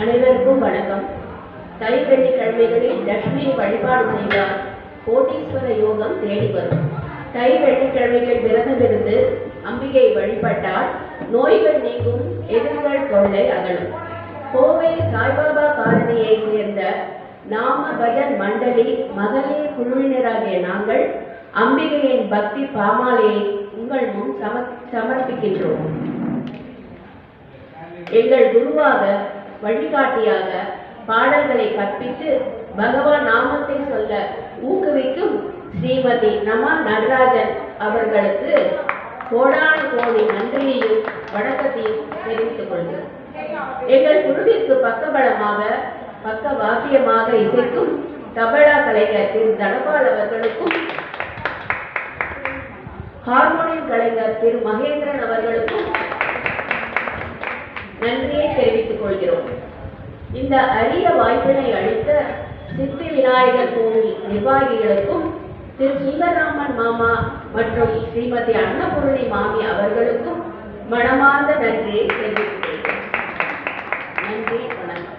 அனைவருக்கும் வணக்கம். தை வெள்ளிக்கிழமைகளில் லட்சுமியை வழிபாடு செய்தால் கோடீஸ்வர யோகம் தேடி வரும். தை வெள்ளிக்கிழமைகள் விரதமிருந்து அம்பிகை வழிபட்டால் நோய்கள் நீங்கும், எதிரிகள் தொல்லை அகலும். கோவை சாய்பாபா காலனியை சேர்ந்த நாம பஜன் மண்டலி மகளிர் குழுவினராகிய நாங்கள் அம்பிகையின் பக்தி பாமாலையை உங்கள் முன் சமர்ப்பிக்கின்றோம். எங்கள் குருவாக வழிகாட்டியாக பாடல்களை கற்பித்து பகவான் நாமத்தை சொல்ல ஊக்குவிக்கும் ஸ்ரீமதி நமா நடராஜன் அவர்களுக்கு கோடான கோடி நன்றியையும் வணக்கத்தையும் தெரிவித்துக் கொள்கிறோம். எங்கள் குழுவிற்கு பக்கபலமாக பக்க வாக்கியமாக இசைக்கும் தபலா கலைஞர் திரு தனபால் அவர்களுக்கும் ஹார்மோனியம் கலைஞர் திரு மகேந்திரன் அவர்களுக்கும் நன்றியை தெரிவித்துக் கொள்கிறோம். இந்த அரிய வாய்ப்பினை அளித்த சித்தி விநாயகர் கோவில் நிர்வாகிகளுக்கும் திரு சுந்தரராமன் மாமா மற்றும் ஸ்ரீமதி அன்னபூரணி மாமி அவர்களுக்கும் மனமார்ந்த நன்றியை தெரிவித்துக் கொள்கிறோம். நன்றி, வணக்கம்.